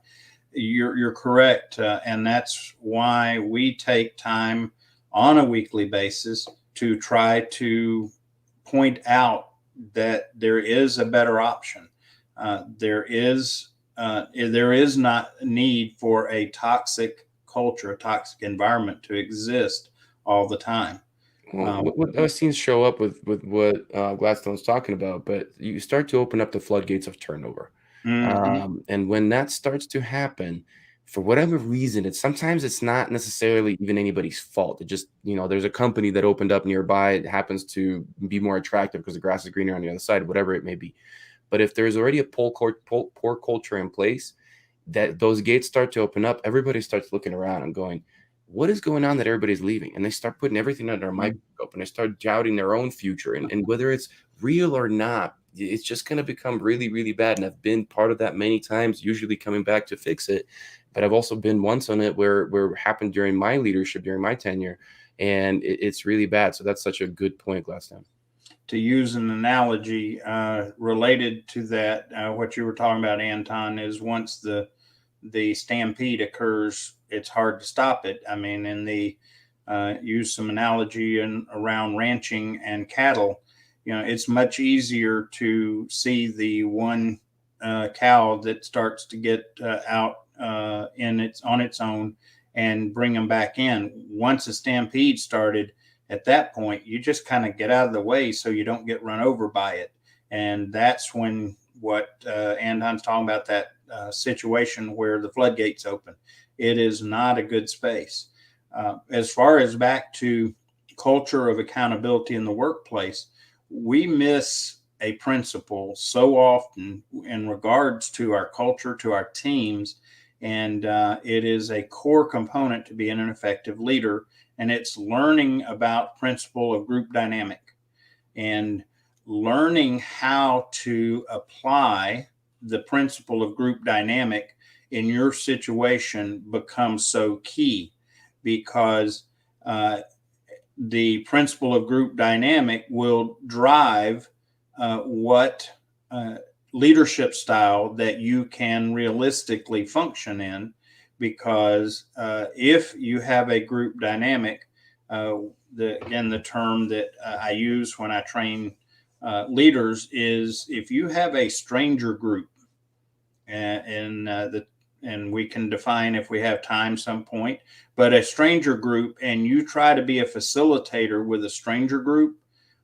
You're correct, and that's why we take time on a weekly basis to try to point out that there is a better option. There is not need for a toxic culture, a toxic environment to exist all the time. Well, Um, what I've seen show up with what Gladstone's talking about, but you start to open up the floodgates of turnover, mhm. and when that starts to happen, for whatever reason, it's not necessarily even anybody's fault. It just there's a company that opened up nearby. It happens to be more attractive because the grass is greener on the other side, whatever it may be. But if there's already a poor culture in place, that those gates start to open up, everybody starts looking around and going, what is going on that everybody's leaving? And they start putting everything under a microscope and they start doubting their own future. And whether it's real or not, it's just going to become really, really bad. And I've been part of that many times, usually coming back to fix it. But I've also been once on it where it happened during my leadership, during my tenure. And it's really bad. So that's such a good point, Gladstone. To use an analogy related to that, what you were talking about, Anton, is once the stampede occurs, it's hard to stop it. I mean, in the use some analogy around ranching and cattle, it's much easier to see the one cow that starts to get out on its own and bring them back in. Once a stampede started, at that point, you just kind of get out of the way so you don't get run over by it. And that's when what Anton's talking about, that situation where the floodgates open. It is not a good space. As far as back to culture of accountability in the workplace, we miss a principle so often in regards to our culture, to our teams, and it is a core component to being an effective leader, and it's learning about principle of group dynamic and learning how to apply the principle of group dynamic in your situation becomes so key, because the principle of group dynamic will drive what leadership style that you can realistically function in. Because if you have a group dynamic, the term that I use when I train leaders is, if you have a stranger group, and we can define if we have time some point, but a stranger group, and you try to be a facilitator with a stranger group,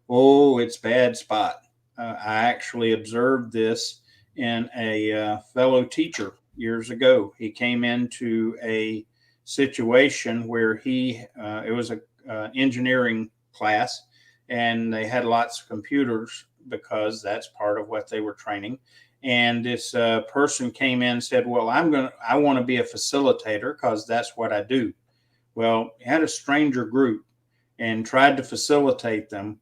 oh, it's bad spot. I actually observed this in a fellow teacher years ago. He came into a situation where it was a engineering class, and they had lots of computers because that's part of what they were training. And this person came in and said, well, I want to be a facilitator because that's what I do. Well, he had a stranger group and tried to facilitate them.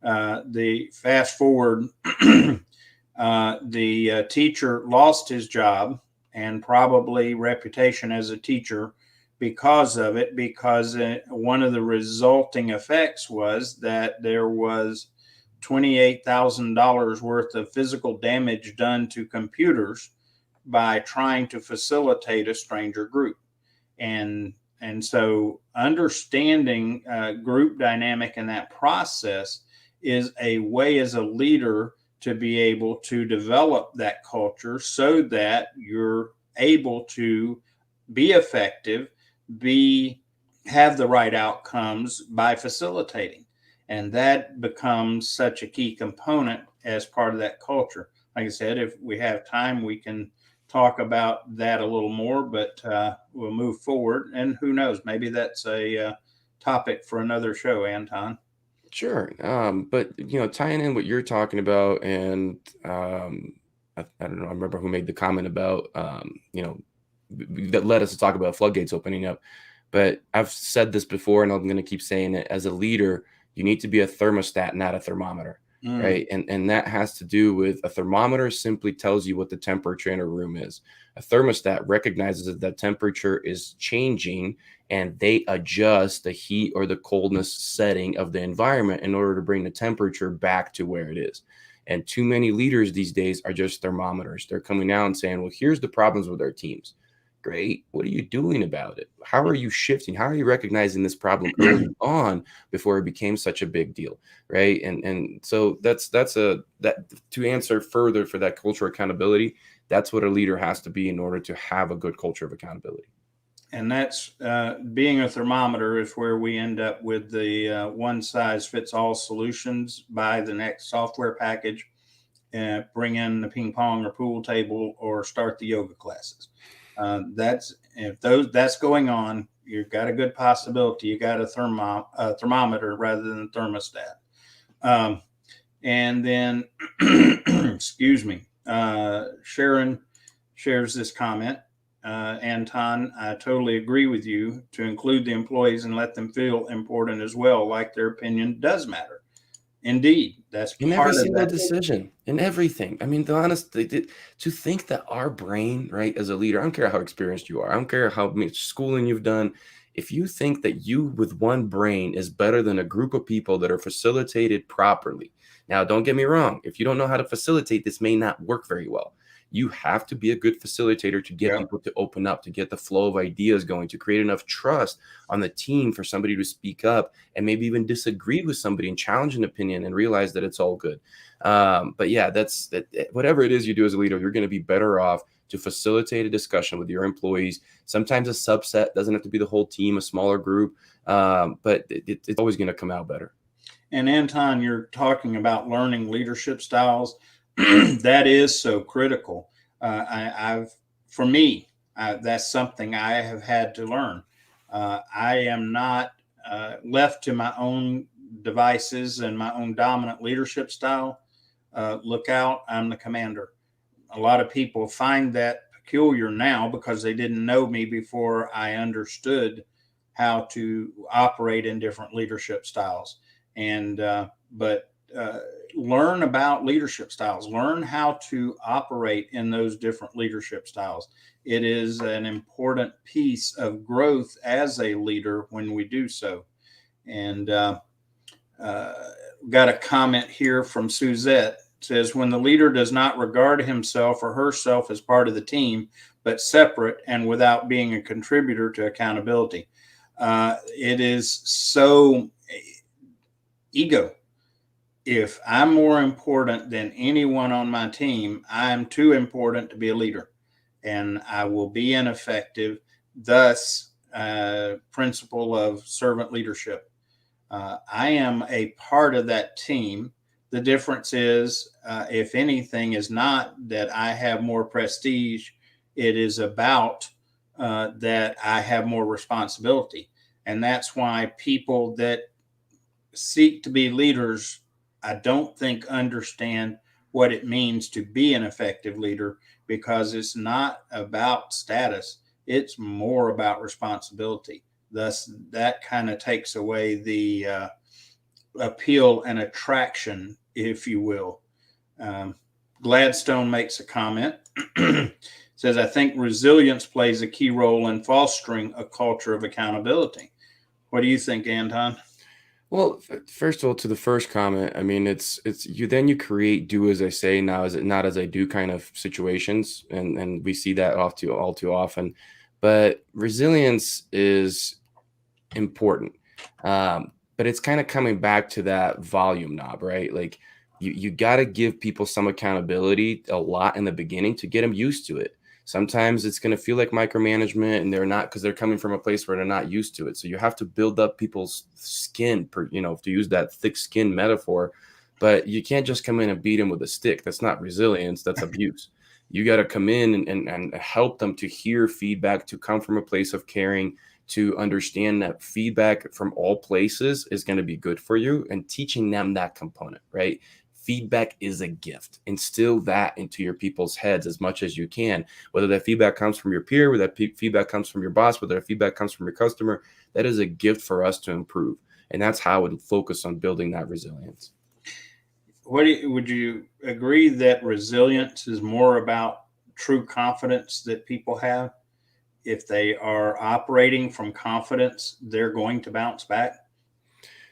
The fast forward, the teacher lost his job and probably reputation as a teacher because of it, because one of the resulting effects was that there was $28,000 worth of physical damage done to computers by trying to facilitate a stranger group. And so understanding group dynamic in that process is a way as a leader to be able to develop that culture so that you're able to be effective, have the right outcomes by facilitating. And that becomes such a key component as part of that culture. Like I said, if we have time, we can talk about that a little more, but we'll move forward. And who knows, maybe that's a topic for another show, Anton. Sure. But tying in what you're talking about, and I don't know, I remember who made the comment about that led us to talk about floodgates opening up. But I've said this before, and I'm going to keep saying it. As a leader, you need to be a thermostat, not a thermometer, Mm. right? And that has to do with, a thermometer simply tells you what the temperature in a room is. A thermostat recognizes that the temperature is changing, and they adjust the heat or the coldness setting of the environment in order to bring the temperature back to where it is. And too many leaders these days are just thermometers. They're coming out and saying, well, here's the problems with our teams. Great. What are you doing about it? How are you shifting? How are you recognizing this problem early on before it became such a big deal? Right. And so that to answer further for that culture accountability, that's what a leader has to be in order to have a good culture of accountability. And that's being a thermometer is where we end up with the one size fits all solutions. Buy the next software package, bring in the ping pong or pool table, or start the yoga classes. That's going on, you've got a good possibility you got a thermometer rather than a thermostat. And then, excuse me, Sharon shares this comment. Anton, I totally agree with you to include the employees and let them feel important as well, like their opinion does matter. Indeed, that's In every part of single that. decision, in everything. I mean, the honest, to think that our brain, right, as a leader, I don't care how experienced you are, I don't care how much schooling you've done. If you think that you with one brain is better than a group of people that are facilitated properly, now don't get me wrong, if you don't know how to facilitate, this may not work very well. You have to be a good facilitator to get Yep. people to open up, to get the flow of ideas going, to create enough trust on the team for somebody to speak up and maybe even disagree with somebody and challenge an opinion and realize that it's all good. But yeah, that's that. Whatever it is you do as a leader, you're going to be better off to facilitate a discussion with your employees. Sometimes a subset doesn't have to be the whole team, a smaller group, but it's always going to come out better. And Anton, you're talking about learning leadership styles. That is so critical. For me, that's something I have had to learn. I am not left to my own devices and my own dominant leadership style. Look out, I'm the commander. A lot of people find that peculiar now because they didn't know me before I understood how to operate in different leadership styles. And but learn about leadership styles, learn how to operate in those different leadership styles. It is an important piece of growth as a leader when we do so. And uh, got a comment here from Suzette. It says, when the leader does not regard himself or herself as part of the team, but separate and without being a contributor to accountability. It is so ego. If I'm more important than anyone on my team, I'm too important to be a leader, and I will be ineffective. Thus, principle of servant leadership. I am a part of that team. The difference is, if anything, is not that I have more prestige. It is about that I have more responsibility. And that's why people that seek to be leaders, I don't think understand what it means to be an effective leader, because it's not about status, it's more about responsibility. Thus, that kind of takes away the appeal and attraction, if you will. Um, Gladstone makes a comment. Says, I think resilience plays a key role in fostering a culture of accountability. What do you think, Anton? Well, first of all, to the first comment, I mean, it's you. Then you create do as I say, now as it not as I do kind of situations, and we see that all too often. But resilience is important, but it's kind of coming back to that volume knob, right? Like you got to give people some accountability a lot in the beginning to get them used to it. Sometimes it's going to feel like micromanagement, and they're not, because they're coming from a place where they're not used to it. So you have to build up people's skin, to use that thick skin metaphor. But you can't just come in and beat them with a stick. That's not resilience. That's abuse. You got to come in and help them to hear feedback, to come from a place of caring, to understand that feedback from all places is going to be good for you, and teaching them that component, right? Feedback is a gift. Instill that into your people's heads as much as you can, whether that feedback comes from your peer, whether that feedback comes from your boss, whether that feedback comes from your customer. That is a gift for us to improve. And that's how I would focus on building that resilience. Would you agree that resilience is more about true confidence that people have? If they are operating from confidence, they're going to bounce back.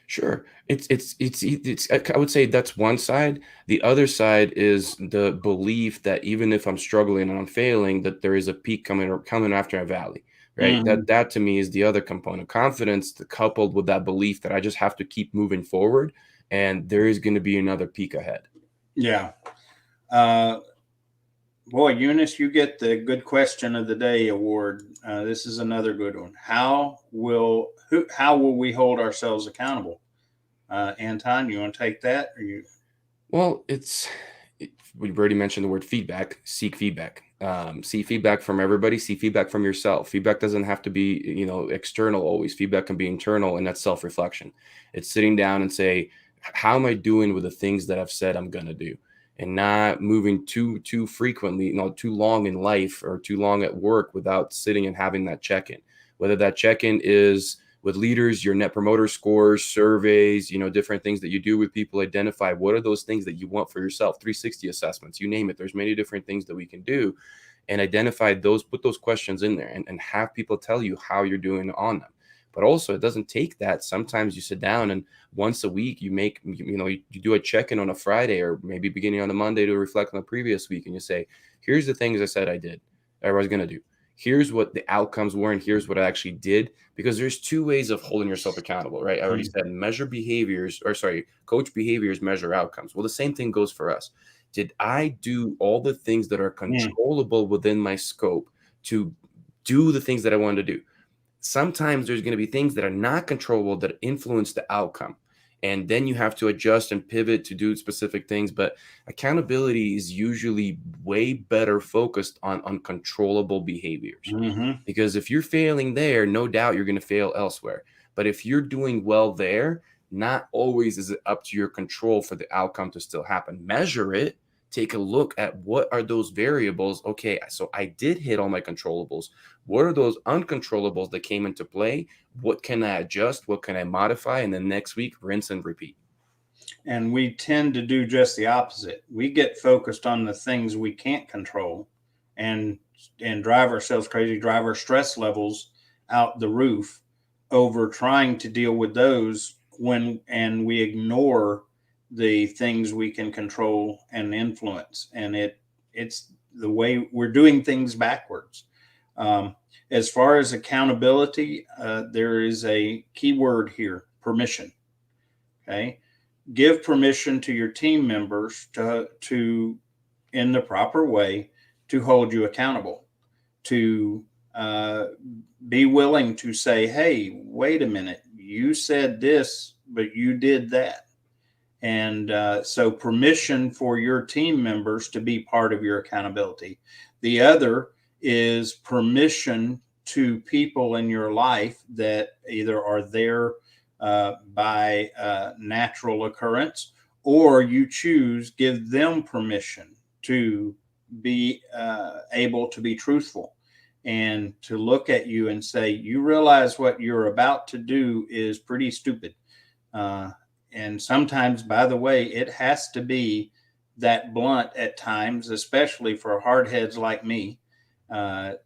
Sure. I would say that's one side. The other side is the belief that even if I'm struggling and I'm failing, that there is a peak coming or coming after a valley, right? Mhm. That to me is the other component. Confidence coupled with that belief that I just have to keep moving forward and there is going to be another peak ahead. Yeah. Uh, Boy, Eunice, you get the Good Question of the Day award. This is another good one. How will we hold ourselves accountable? Anton, you want to take that? Or you? Well, we've already mentioned the word feedback. Seek feedback. See feedback from everybody. See feedback from yourself. Feedback doesn't have to be, external always. Feedback can be internal, and that's self-reflection. It's sitting down and say, how am I doing with the things that I've said I'm gonna do, and not moving too frequently, too long in life or too long at work without sitting and having that check-in. Whether that check-in is with leaders, your net promoter scores, surveys, different things that you do with people, identify what are those things that you want for yourself, 360 assessments, you name it. There's many different things that we can do and identify those, put those questions in there and have people tell you how you're doing on them. But also it doesn't take that. Sometimes you sit down and once a week you do a check-in on a Friday or maybe beginning on a Monday to reflect on the previous week. And you say, here's the things I said I did, I was going to do. Here's what the outcomes were, and here's what I actually did. Because there's two ways of holding yourself accountable, right? I already said measure behaviors, or sorry, coach behaviors, measure outcomes. Well, the same thing goes for us. Did I do all the things that are Mm, controllable within my scope to do the things that I wanted to do? Sometimes there's going to be things that are not controllable that influence the outcome. And then you have to adjust and pivot to do specific things. But accountability is usually way better focused on uncontrollable behaviors. mhm. Because if you're failing there, no doubt you're going to fail elsewhere. But if you're doing well there, not always is it up to your control for the outcome to still happen. Measure it, take a look at what are those variables. Okay, so I did hit all my controllables. What are those uncontrollables that came into play? What can I adjust? What can I modify? And then next week, rinse and repeat. And we tend to do just the opposite. We get focused on the things we can't control, and drive ourselves crazy, drive our stress levels out the roof over trying to deal with those and we ignore the things we can control and influence. And it's the way we're doing things backwards. Um, as far as accountability, there is a key word here: permission. Okay, give permission to your team members to in the proper way to hold you accountable, to uh, be willing to say, hey, wait a minute, you said this but you did that. And so permission for your team members to be part of your accountability. The other is permission to people in your life that either are there by natural occurrence, or you choose, give them permission to be able to be truthful and to look at you and say, you realize what you're about to do is pretty stupid. Uh, and sometimes, by the way, it has to be that blunt at times, especially for hardheads like me.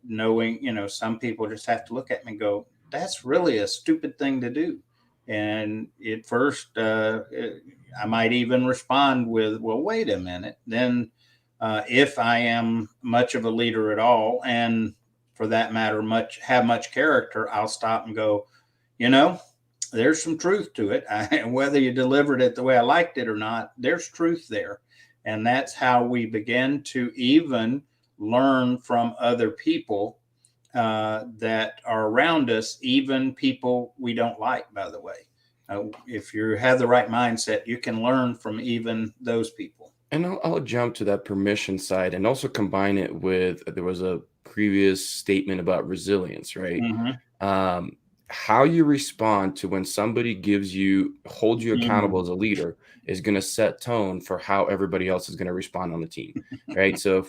Knowing, some people just have to look at me and go, that's really a stupid thing to do. And at first, I might even respond with, well, wait a minute. Then, if I am much of a leader at all, and for that matter, much character, I'll stop and go, you know, there's some truth to it. Whether you delivered it the way I liked it or not, there's truth there. And that's how we begin to even learn from other people that are around us, even people we don't like, by the way. If you have the right mindset, you can learn from even those people. And I'll jump to that permission side and also combine it with there was a previous statement about resilience, right? Mm-hmm. um, how you respond to when somebody holds you accountable Mm-hmm. as a leader is going to set tone for how everybody else is going to respond on the team, right? So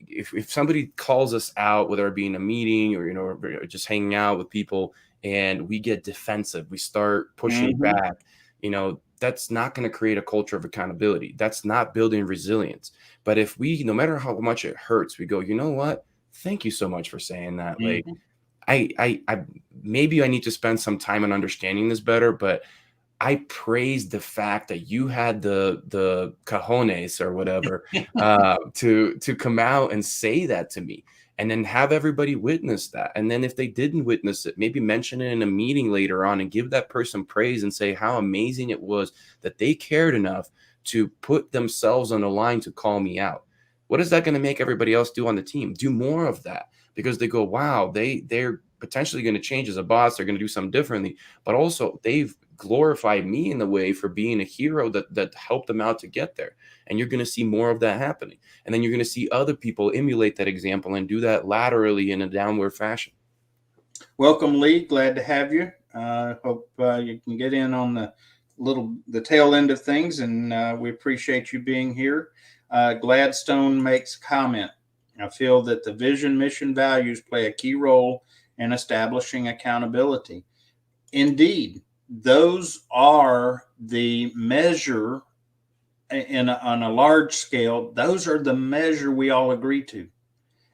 if somebody calls us out, whether it be in a meeting or or just hanging out with people, and we get defensive, we start pushing Mm-hmm. back, that's not going to create a culture of accountability. That's not building resilience. But if we, no matter how much it hurts, we go, you know what? Thank you so much for saying that. Like, Mm-hmm. I maybe I need to spend some time on understanding this better, but I praised the fact that you had the cojones or whatever to come out and say that to me, and then have everybody witness that. And then if they didn't witness it, maybe mention it in a meeting later on and give that person praise and say how amazing it was that they cared enough to put themselves on the line to call me out. What is that going to make everybody else do on the team? Do more of that, because they go, wow, they're potentially going to change as a boss. They're going to do something differently, but also they've glorified me in a way for being a hero that helped them out to get there. And you're going to see more of that happening. And then you're going to see other people emulate that example and do that laterally in a downward fashion. Welcome, Lee. Glad to have you. Hope you can get in on the tail end of things, and we appreciate you being here. Gladstone makes a comment. I feel that the vision, mission, values play a key role in establishing accountability. Indeed, those are the measure on a large scale. Those are the measure we all agree to.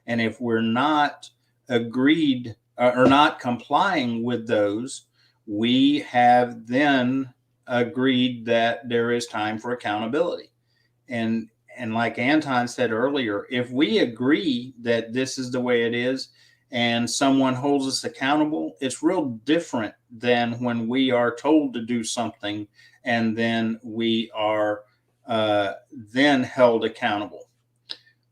And if we're not agreed or not complying with those, we have then agreed that there is time for accountability. And like Anton said earlier, if we agree that this is the way it is and someone holds us accountable, it's real different than when we are told to do something and then we are then held accountable.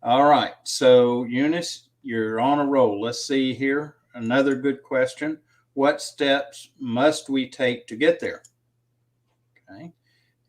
All right. So, Eunice, you're on a roll. Let's see here. Another good question. What steps must we take to get there? Okay.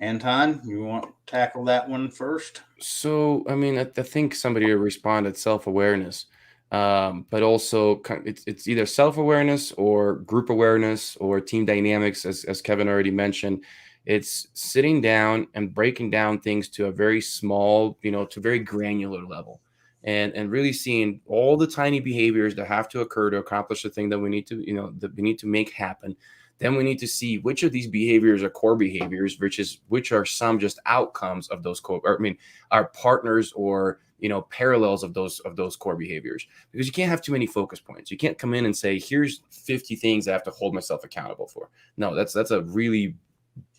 Anton, you want to tackle that one first? So, I mean, I think somebody responded self-awareness, but also it's either self-awareness or group awareness or team dynamics, as Kevin already mentioned. It's sitting down and breaking down things to a very small, to very granular level, and really seeing all the tiny behaviors that have to occur to accomplish the thing that we need to, that we need to make happen. Then we need to see which of these behaviors are core behaviors, which are some just outcomes of those core, or I mean, are partners or parallels of those core behaviors. Because you can't have too many focus points. You can't come in and say, here's 50 things I have to hold myself accountable for. No, that's a really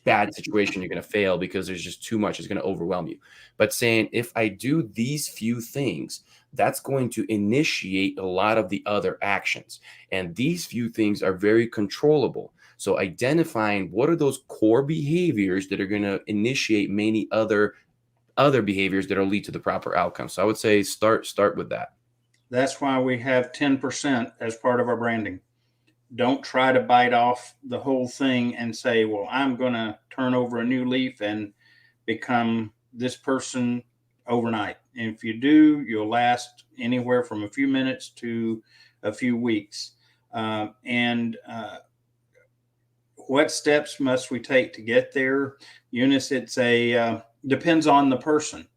bad situation. You're going to fail because there's just too much. It's going to overwhelm you. But saying, if I do these few things, that's going to initiate a lot of the other actions. And these few things are very controllable. So identifying what are those core behaviors that are going to initiate many other behaviors that will lead to the proper outcome. So I would say start with that. That's why we have 10% as part of our branding. Don't try to bite off the whole thing and say, well, I'm going to turn over a new leaf and become this person overnight. And if you do, you'll last anywhere from a few minutes to a few weeks. And what steps must we take to get there? Eunice, it's depends on the person.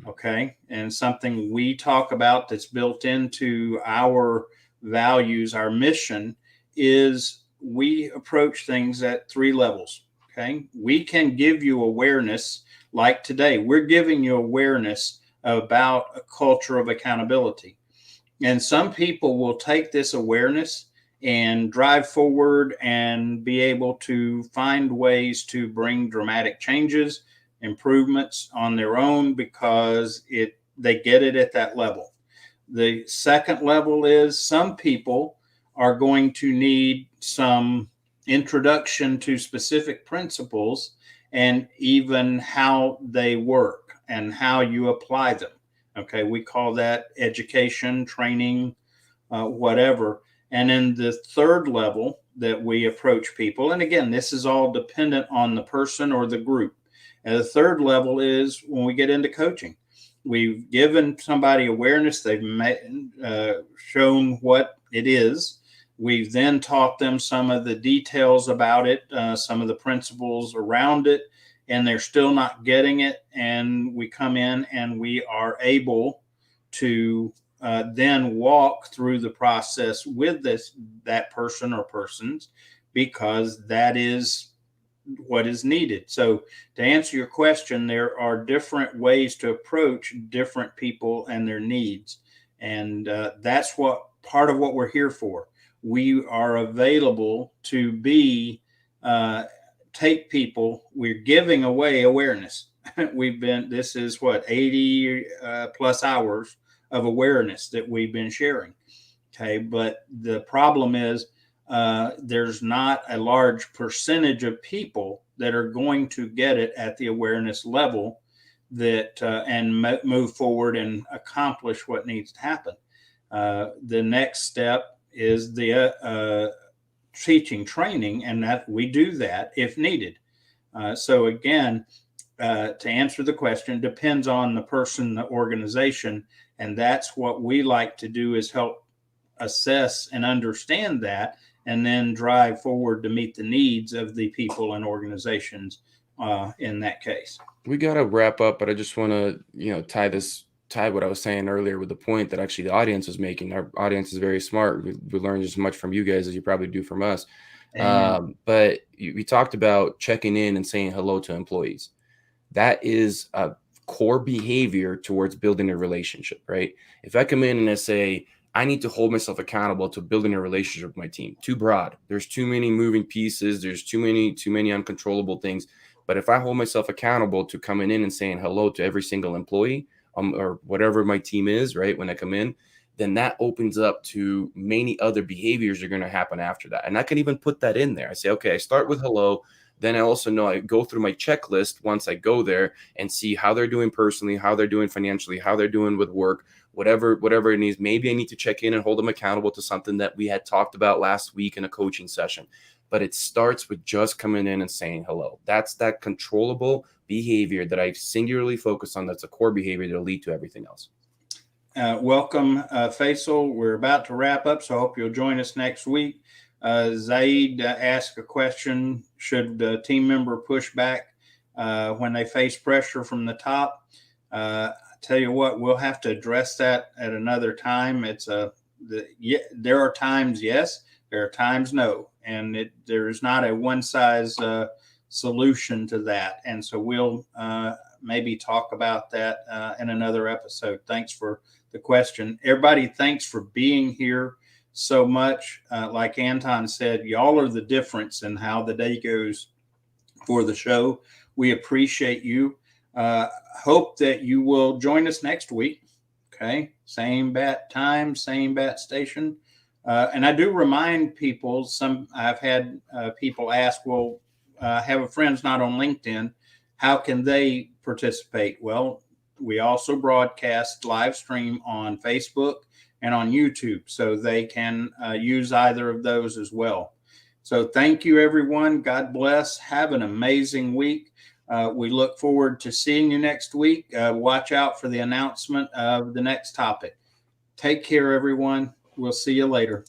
Okay. And something we talk about that's built into our values, our mission, is we approach things at 3 levels. Okay. We can give you awareness, like today, we're giving you awareness about a culture of accountability. And some people will take this awareness and drive forward and be able to find ways to bring dramatic changes, improvements on their own because they get it at that level. The second level is some people are going to need some introduction to specific principles and even how they work and how you apply them. Okay, we call that education, training, whatever. And then the third level that we approach people, and again, this is all dependent on the person or the group. And the third level is when we get into coaching. We've given somebody awareness, they've shown what it is. We've then taught them some of the details about it, some of the principles around it, and they're still not getting it. And we come in and we are able to then walk through the process with that person or persons, because that is what is needed. So to answer your question, there are different ways to approach different people and their needs. And that's what part of what we're here for. We are available to be take people, we're giving away awareness. This is what, 80 plus hours of awareness that we've been sharing. Okay. But the problem is there's not a large percentage of people that are going to get it at the awareness level that and move forward and accomplish what needs to happen. The next step is the teaching training, and that we do that if needed. So again, to answer the question, depends on the person, the organization, and that's what we like to do, is help assess and understand that, and then drive forward to meet the needs of the people and organizations in that case. We got to wrap up, but I just want to, tie what I was saying earlier with the point that actually the audience was making. Our audience is very smart. We learned as much from you guys as you probably do from us. But we talked about checking in and saying hello to employees. That is a core behavior towards building a relationship, right? If I come in and I say, I need to hold myself accountable to building a relationship with my team, too broad. There's too many moving pieces. There's too many uncontrollable things. But if I hold myself accountable to coming in and saying hello to every single employee, or whatever my team is, right, when I come in, then that opens up to many other behaviors are going to happen after that. And I can even put that in there. I say, okay, I start with hello. Then I also know I go through my checklist once I go there and see how they're doing personally, how they're doing financially, how they're doing with work, whatever it needs. Maybe I need to check in and hold them accountable to something that we had talked about last week in a coaching session. But it starts with just coming in and saying hello. That's that controllable behavior that I singularly focus on. That's a core behavior that'll lead to everything else. Welcome, Faisal. We're about to wrap up, so I hope you'll join us next week. Zaid asked a question: should the team member push back when they face pressure from the top? I tell you what, we'll have to address that at another time. There are times yes, there are times no, and there is not a one size solution to that. And so we'll maybe talk about that in another episode. Thanks for the question. Everybody, thanks for being here so much. Like Anton said, y'all are the difference in how the day goes for the show. We appreciate you. Hope that you will join us next week. Okay. Same bat time, same bat station. And I do remind people, I've had people ask, well, have a friend's not on LinkedIn. How can they participate? Well, we also broadcast live stream on Facebook and on YouTube, so they can use either of those as well. So thank you, everyone. God bless. Have an amazing week. We look forward to seeing you next week. Watch out for the announcement of the next topic. Take care, everyone. We'll see you later.